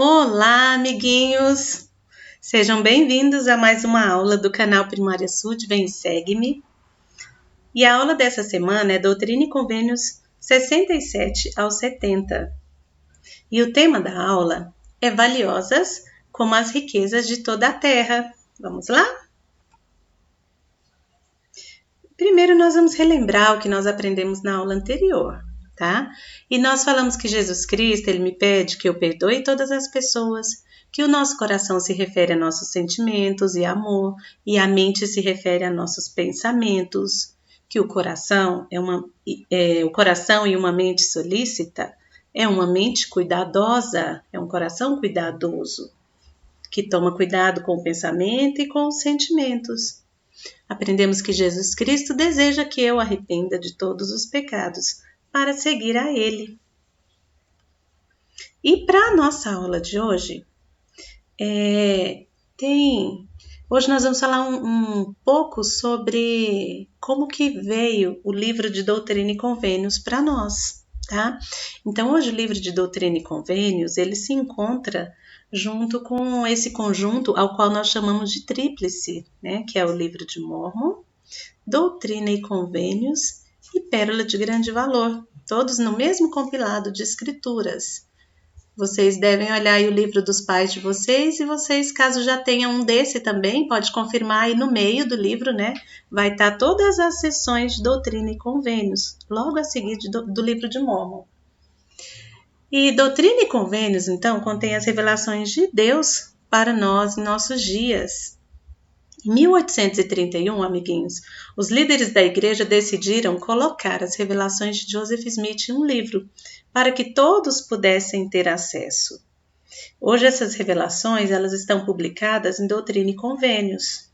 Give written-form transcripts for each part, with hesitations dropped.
Olá, amiguinhos! Sejam bem-vindos a mais uma aula do canal Primária Sud Vem e Segue-me. E a aula dessa semana é Doutrina e Convênios 67 ao 70. E o tema da aula é Valiosas como as riquezas de toda a terra. Vamos lá? Primeiro nós vamos relembrar o que nós aprendemos na aula anterior, tá? E nós falamos que Jesus Cristo, ele me pede que eu perdoe todas as pessoas, que o nosso coração se refere a nossos sentimentos e amor, e a mente se refere a nossos pensamentos, que o coração o coração e uma mente solícita é uma mente cuidadosa, é um coração cuidadoso, que toma cuidado com o pensamento e com os sentimentos. Aprendemos que Jesus Cristo deseja que eu arrependa de todos os pecados para seguir a Ele. E para a nossa aula de hoje, hoje nós vamos falar um pouco sobre como que veio o livro de Doutrina e Convênios para nós, tá? Então, hoje o livro de Doutrina e Convênios, ele se encontra junto com esse conjunto ao qual nós chamamos de tríplice, né? Que é o livro de Mórmon, Doutrina e Convênios e Pérola de Grande Valor, todos no mesmo compilado de escrituras. Vocês devem olhar aí o livro dos pais de vocês e vocês, caso já tenham um desse também, pode confirmar aí no meio do livro, né? Vai estar todas as seções de Doutrina e Convênios, logo a seguir do livro de Mórmon. E Doutrina e Convênios, então, contém as revelações de Deus para nós em nossos dias. Em 1831, amiguinhos, os líderes da igreja decidiram colocar as revelações de Joseph Smith em um livro, para que todos pudessem ter acesso. Hoje essas revelações elas estão publicadas em Doutrina e Convênios.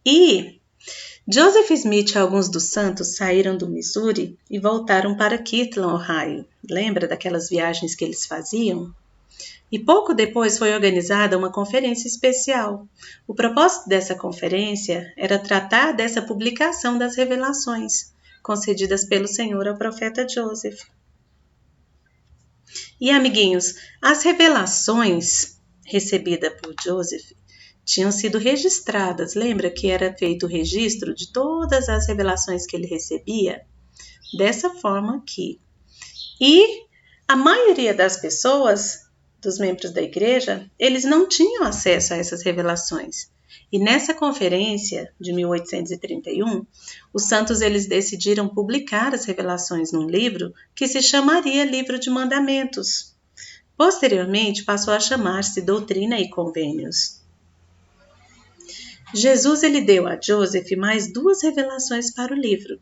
E Joseph Smith e alguns dos santos saíram do Missouri e voltaram para Kirtland, Ohio. Lembra daquelas viagens que eles faziam? E pouco depois foi organizada uma conferência especial. O propósito dessa conferência era tratar dessa publicação das revelações concedidas pelo Senhor ao profeta Joseph. E, amiguinhos, as revelações recebidas por Joseph tinham sido registradas. Lembra que era feito o registro de todas as revelações que ele recebia? Dessa forma aqui. E a maioria das pessoas, dos membros da igreja, eles não tinham acesso a essas revelações. E nessa conferência de 1831, os santos eles decidiram publicar as revelações num livro que se chamaria Livro de Mandamentos. Posteriormente, passou a chamar-se Doutrina e Convênios. Jesus ele deu a Joseph mais duas revelações para o livro,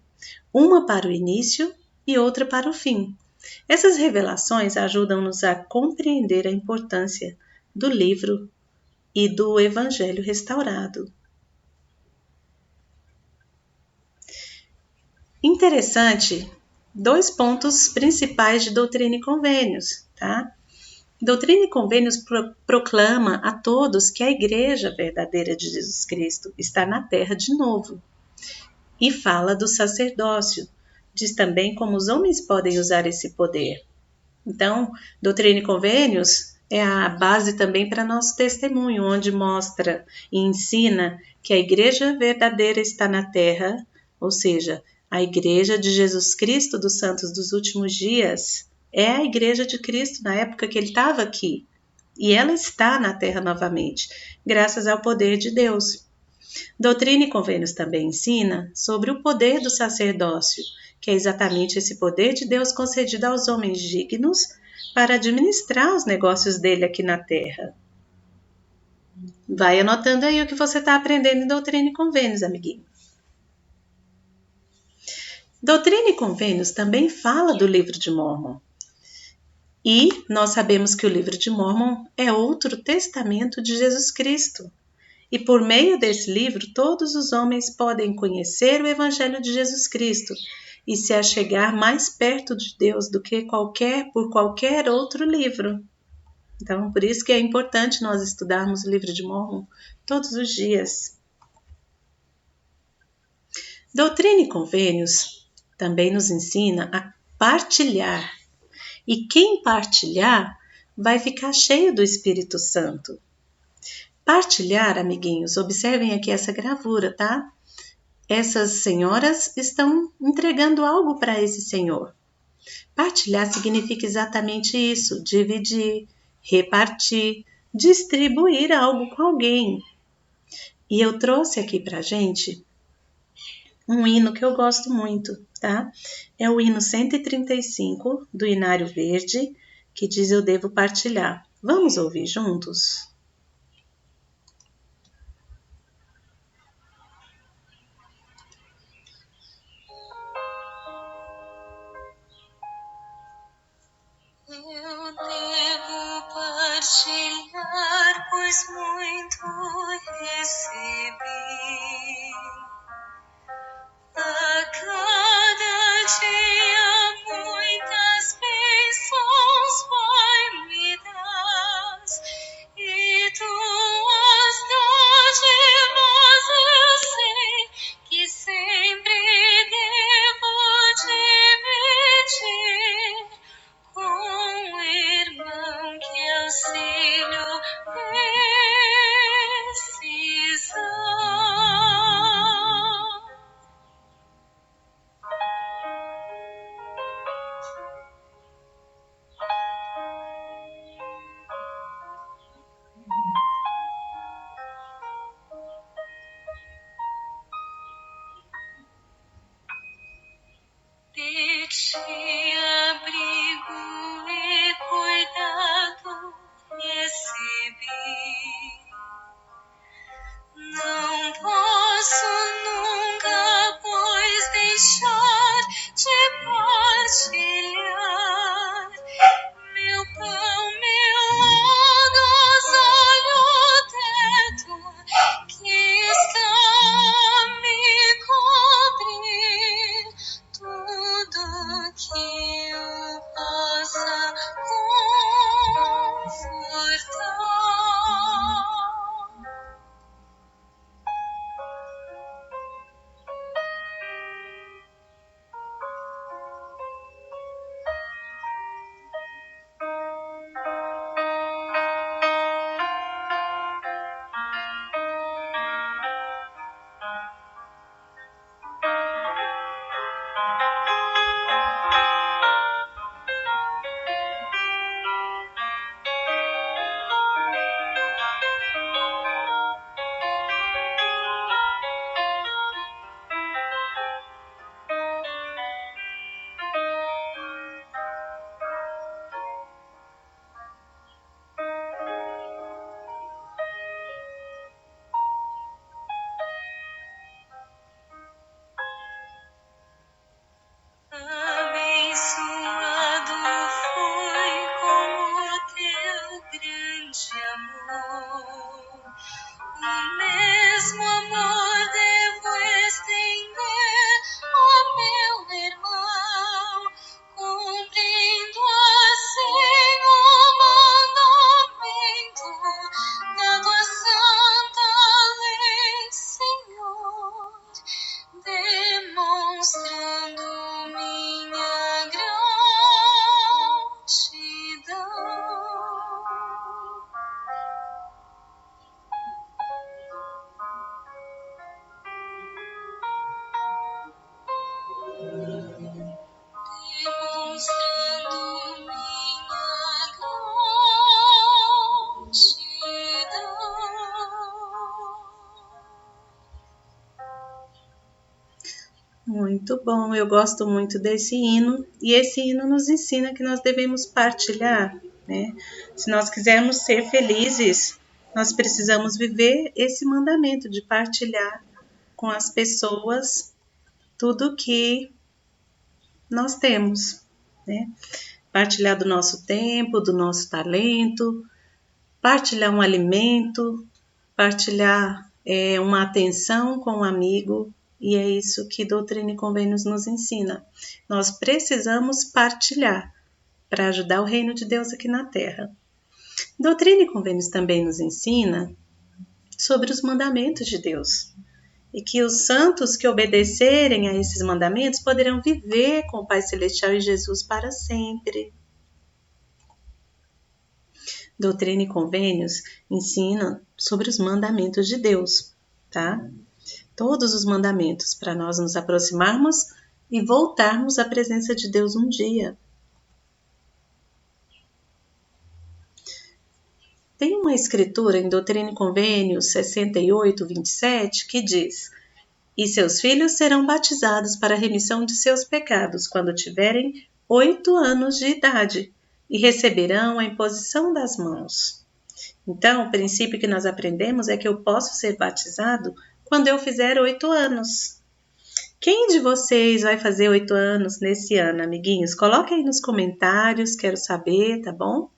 uma para o início e outra para o fim. Essas revelações ajudam-nos a compreender a importância do livro e do Evangelho restaurado. Interessante, dois pontos principais de Doutrina e Convênios, tá? Doutrina e Convênios proclama a todos que a Igreja verdadeira de Jesus Cristo está na terra de novo e fala do sacerdócio. Diz também como os homens podem usar esse poder. Então, Doutrina e Convênios é a base também para nosso testemunho, onde mostra e ensina que a Igreja verdadeira está na terra, ou seja, a Igreja de Jesus Cristo dos Santos dos Últimos Dias é a Igreja de Cristo na época que ele estava aqui. E ela está na terra novamente, graças ao poder de Deus. Doutrina e Convênios também ensina sobre o poder do sacerdócio, que é exatamente esse poder de Deus concedido aos homens dignos para administrar os negócios dele aqui na terra. Vai anotando aí o que você está aprendendo em Doutrina e Convênios, amiguinho. Doutrina e Convênios também fala do livro de Mórmon. E nós sabemos que o livro de Mórmon é outro testamento de Jesus Cristo. E por meio desse livro, todos os homens podem conhecer o Evangelho de Jesus Cristo e se achegar mais perto de Deus do que por qualquer outro livro. Então, por isso que é importante nós estudarmos o livro de Mórmon todos os dias. Doutrina e Convênios também nos ensina a partilhar. E quem partilhar vai ficar cheio do Espírito Santo. Partilhar, amiguinhos, observem aqui essa gravura, tá? Essas senhoras estão entregando algo para esse senhor. Partilhar significa exatamente isso: dividir, repartir, distribuir algo com alguém. E eu trouxe aqui pra gente um hino que eu gosto muito, tá? É o hino 135 do Inário Verde, que diz: eu devo partilhar. Vamos ouvir juntos? Eu devo partilhar, pois muito recebi. A cada dia muitas bênçãos, Pai, me dás, e tuas dádivas eu sei que sempre devo dividir com o irmão que auxílio precisa. De ti abrigo e cuidado recebi. Não posso nunca, pois, deixar de partilhar meu pão, meu agasalho, teto que está a me cobrir, tudo que o possa confortar. Abençoado fui com o teu grande amor. O mesmo amor devo estender ao meu irmão, cumprindo assim o mandamento da tua santa lei, Senhor, demonstrando minha gratidão. Demonstrando minha gratidão. Muito bom, eu gosto muito desse hino, e esse hino nos ensina que nós devemos partilhar, né? Se nós quisermos ser felizes, nós precisamos viver esse mandamento de partilhar com as pessoas tudo que nós temos, né? Partilhar do nosso tempo, do nosso talento, partilhar um alimento, partilhar uma atenção com um amigo, e é isso que Doutrina e Convênios nos ensina. Nós precisamos partilhar para ajudar o reino de Deus aqui na Terra. Doutrina e Convênios também nos ensina sobre os mandamentos de Deus, e que os santos que obedecerem a esses mandamentos poderão viver com o Pai Celestial e Jesus para sempre. Doutrina e Convênios ensina sobre os mandamentos de Deus, tá? Todos os mandamentos para nós nos aproximarmos e voltarmos à presença de Deus um dia. Tem uma escritura em Doutrina e Convênios 68:27 que diz: "E seus filhos serão batizados para a remissão de seus pecados quando tiverem 8 anos de idade e receberão a imposição das mãos." Então, o princípio que nós aprendemos é que eu posso ser batizado quando eu fizer 8 anos. Quem de vocês vai fazer 8 anos nesse ano, amiguinhos? Coloque aí nos comentários, quero saber, tá bom?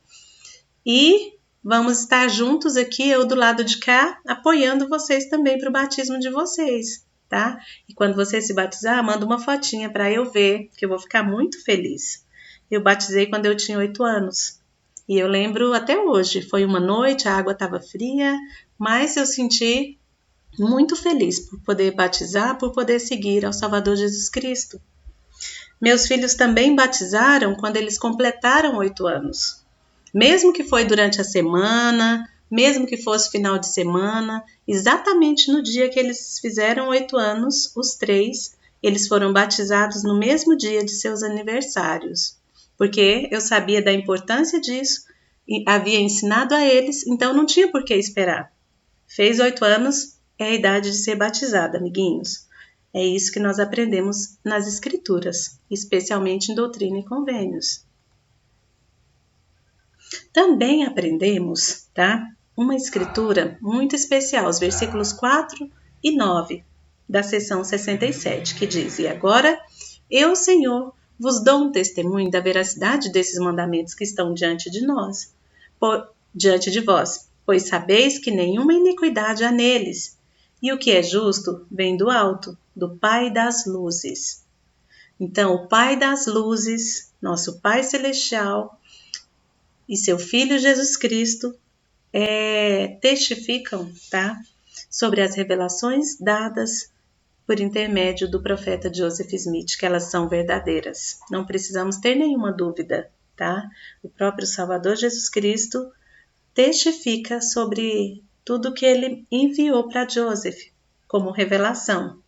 E vamos estar juntos aqui, eu do lado de cá, apoiando vocês também para o batismo de vocês, tá? E quando você se batizar, manda uma fotinha para eu ver, que eu vou ficar muito feliz. Eu batizei quando eu tinha 8 anos. E eu lembro até hoje, foi uma noite, a água estava fria, mas eu senti muito feliz por poder batizar, por poder seguir ao Salvador Jesus Cristo. Meus filhos também batizaram quando eles completaram 8 anos. Mesmo que foi durante a semana, mesmo que fosse final de semana, exatamente no dia que eles fizeram 8 anos, os 3, eles foram batizados no mesmo dia de seus aniversários. Porque eu sabia da importância disso, e havia ensinado a eles, então não tinha por que esperar. Fez 8 anos, é a idade de ser batizado, amiguinhos. É isso que nós aprendemos nas Escrituras, especialmente em Doutrina e Convênios. Também aprendemos, tá? Uma escritura muito especial, os versículos 4 e 9 da seção 67, que diz: "E agora, eu, Senhor, vos dou um testemunho da veracidade desses mandamentos que estão diante de vós, pois sabeis que nenhuma iniquidade há neles, e o que é justo vem do alto, do Pai das luzes." Então, o Pai das luzes, nosso Pai celestial, e seu Filho Jesus Cristo testificam, tá? Sobre as revelações dadas por intermédio do profeta Joseph Smith, que elas são verdadeiras. Não precisamos ter nenhuma dúvida, tá? O próprio Salvador Jesus Cristo testifica sobre tudo que ele enviou para Joseph como revelação.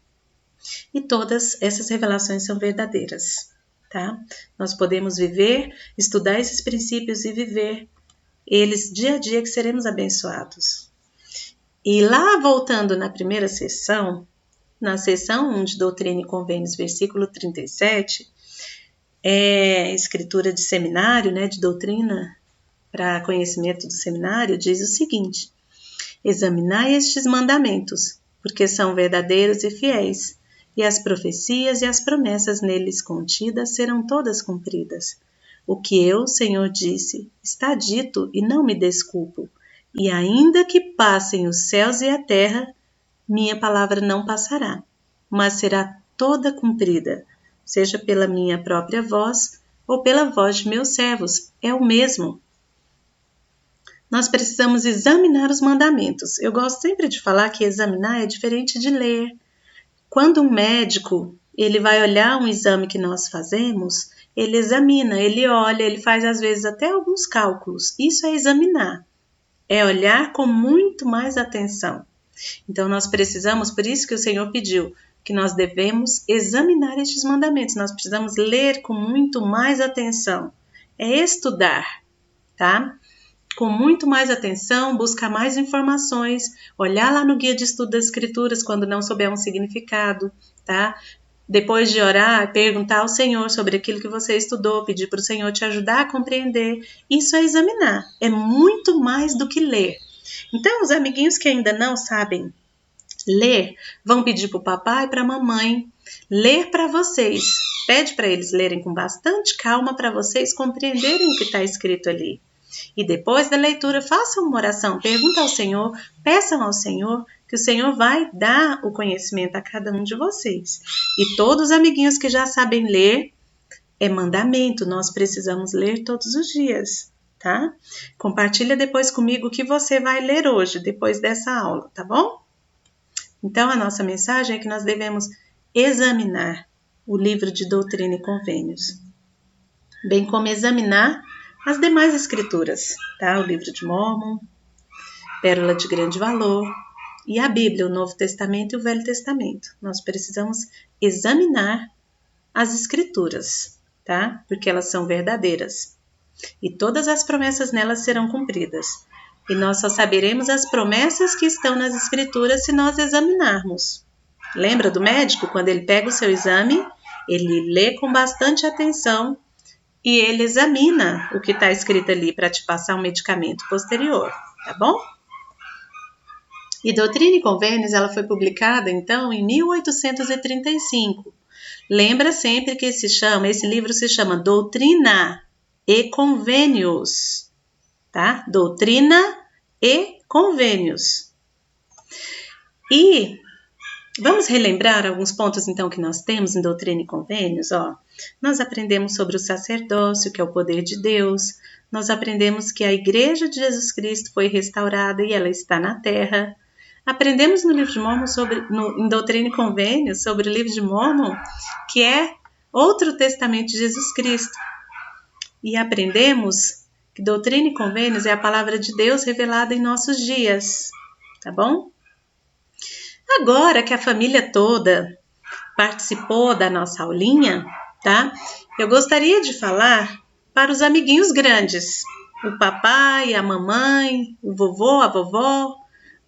E todas essas revelações são verdadeiras, tá? Nós podemos viver, estudar esses princípios e viver eles dia a dia, que seremos abençoados. E lá, voltando na primeira sessão, na sessão 1 de Doutrina e Convênios, versículo 37, escritura de seminário, né, de doutrina para conhecimento do seminário, diz o seguinte: "Examinai estes mandamentos, porque são verdadeiros e fiéis, e as profecias e as promessas neles contidas serão todas cumpridas. O que eu, Senhor, disse, está dito e não me desculpo. E ainda que passem os céus e a terra, minha palavra não passará, mas será toda cumprida, seja pela minha própria voz ou pela voz de meus servos. É o mesmo." Nós precisamos examinar os mandamentos. Eu gosto sempre de falar que examinar é diferente de ler. Quando um médico ele vai olhar um exame que nós fazemos, ele examina, ele olha, ele faz às vezes até alguns cálculos. Isso é examinar, é olhar com muito mais atenção. Então nós precisamos, por isso que o Senhor pediu, que nós devemos examinar estes mandamentos, nós precisamos ler com muito mais atenção, é estudar, tá? Com muito mais atenção, buscar mais informações, olhar lá no guia de estudo das escrituras quando não souber um significado, tá? Depois de orar, perguntar ao Senhor sobre aquilo que você estudou, pedir para o Senhor te ajudar a compreender. Isso é examinar, é muito mais do que ler. Então, os amiguinhos que ainda não sabem ler, vão pedir para o papai e para a mamãe ler para vocês. Pede para eles lerem com bastante calma para vocês compreenderem o que está escrito ali. E depois da leitura, façam uma oração, perguntem ao Senhor, peçam ao Senhor, que o Senhor vai dar o conhecimento a cada um de vocês. E todos os amiguinhos que já sabem ler, é mandamento, nós precisamos ler todos os dias, tá? Compartilha depois comigo o que você vai ler hoje, depois dessa aula, tá bom? Então, a nossa mensagem é que nós devemos examinar o livro de Doutrina e Convênios, bem como examinar as demais escrituras, tá? O livro de Mórmon, Pérola de Grande Valor e a Bíblia, o Novo Testamento e o Velho Testamento. Nós precisamos examinar as escrituras, tá? Porque elas são verdadeiras e todas as promessas nelas serão cumpridas. E nós só saberemos as promessas que estão nas escrituras se nós examinarmos. Lembra do médico? Quando ele pega o seu exame, ele lê com bastante atenção e ele examina o que está escrito ali para te passar um medicamento posterior, tá bom? E Doutrina e Convênios, ela foi publicada, então, em 1835. Lembra sempre que esse livro se chama Doutrina e Convênios, tá? Doutrina e Convênios. E vamos relembrar alguns pontos, então, que nós temos em Doutrina e Convênios, ó. Nós aprendemos sobre o sacerdócio, que é o poder de Deus. Nós aprendemos que a Igreja de Jesus Cristo foi restaurada e ela está na Terra. Aprendemos no livro de Mórmon, em Doutrina e Convênios, sobre o livro de Mórmon, que é outro testamento de Jesus Cristo. E aprendemos que Doutrina e Convênios é a palavra de Deus revelada em nossos dias, tá bom? Agora que a família toda participou da nossa aulinha, tá? Eu gostaria de falar para os amiguinhos grandes, o papai, a mamãe, o vovô, a vovó,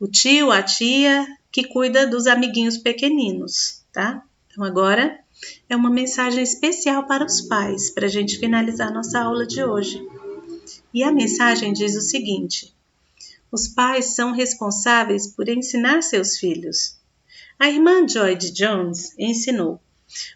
o tio, a tia, que cuida dos amiguinhos pequeninos, tá? Então agora é uma mensagem especial para os pais, para a gente finalizar nossa aula de hoje. E a mensagem diz o seguinte: os pais são responsáveis por ensinar seus filhos. A irmã Joy de Jones ensinou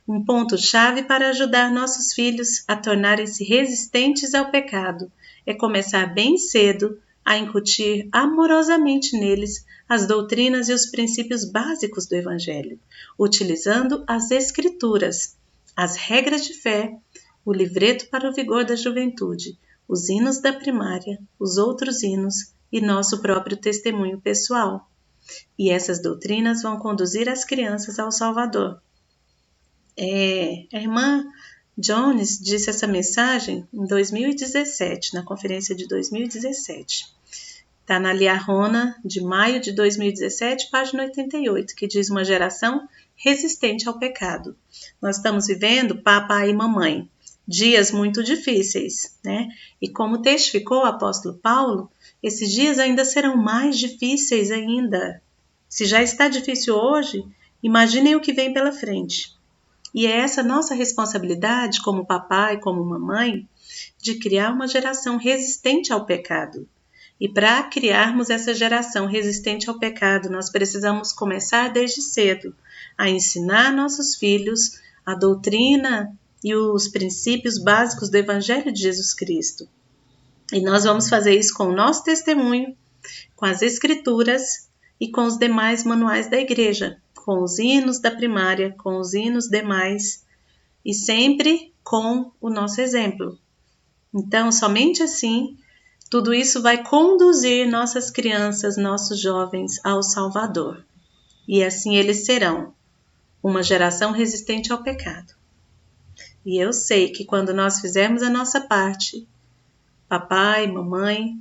um ponto-chave para ajudar nossos filhos a tornarem-se resistentes ao pecado é começar bem cedo a incutir amorosamente neles as doutrinas e os princípios básicos do Evangelho, utilizando as Escrituras, as regras de fé, o livreto para o vigor da juventude, os hinos da primária, os outros hinos e nosso próprio testemunho pessoal. E essas doutrinas vão conduzir as crianças ao Salvador. A irmã Jones disse essa mensagem em 2017, na conferência de 2017. Está na Liahona, de maio de 2017, página 88, que diz uma geração resistente ao pecado. Nós estamos vivendo, papai e mamãe, dias muito difíceis, né? E como testificou o apóstolo Paulo, esses dias ainda serão mais difíceis ainda. Se já está difícil hoje, imaginem o que vem pela frente. E é essa nossa responsabilidade, como papai, como mamãe, de criar uma geração resistente ao pecado. E para criarmos essa geração resistente ao pecado, nós precisamos começar desde cedo a ensinar nossos filhos a doutrina e os princípios básicos do Evangelho de Jesus Cristo. E nós vamos fazer isso com o nosso testemunho, com as Escrituras e com os demais manuais da igreja, com os hinos da primária, com os hinos demais e sempre com o nosso exemplo. Então, somente assim, tudo isso vai conduzir nossas crianças, nossos jovens ao Salvador. E assim eles serão uma geração resistente ao pecado. E eu sei que quando nós fizermos a nossa parte, papai, mamãe,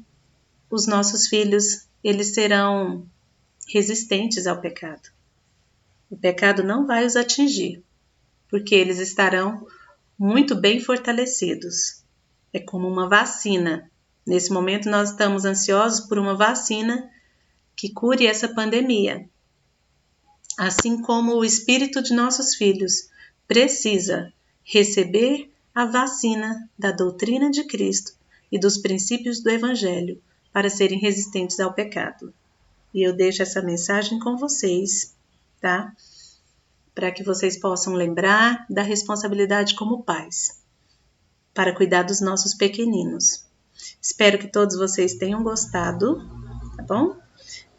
os nossos filhos, eles serão resistentes ao pecado. O pecado não vai os atingir, porque eles estarão muito bem fortalecidos. É como uma vacina. Nesse momento nós estamos ansiosos por uma vacina que cure essa pandemia. Assim como o espírito de nossos filhos precisa receber a vacina da doutrina de Cristo e dos princípios do Evangelho para serem resistentes ao pecado. E eu deixo essa mensagem com vocês, tá? Para que vocês possam lembrar da responsabilidade como pais, para cuidar dos nossos pequeninos. Espero que todos vocês tenham gostado, tá bom?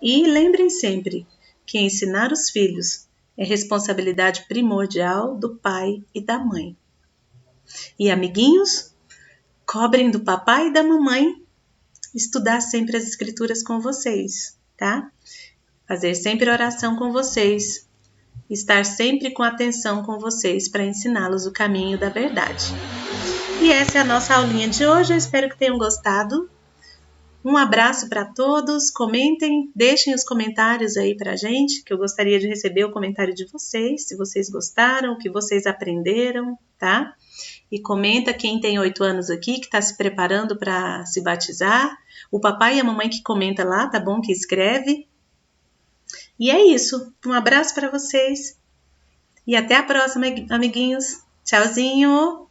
E lembrem sempre que ensinar os filhos é responsabilidade primordial do pai e da mãe. E amiguinhos, cobrem do papai e da mamãe estudar sempre as Escrituras com vocês, tá? Fazer sempre oração com vocês, estar sempre com atenção com vocês para ensiná-los o caminho da verdade. E essa é a nossa aulinha de hoje. Eu espero que tenham gostado. Um abraço para todos. Comentem, deixem os comentários aí pra gente, que eu gostaria de receber o comentário de vocês, se vocês gostaram, o que vocês aprenderam, tá? E comenta quem tem 8 anos aqui, que está se preparando para se batizar. O papai e a mamãe que comenta lá, tá bom? Que escreve. E é isso. Um abraço para vocês. E até a próxima, amiguinhos. Tchauzinho!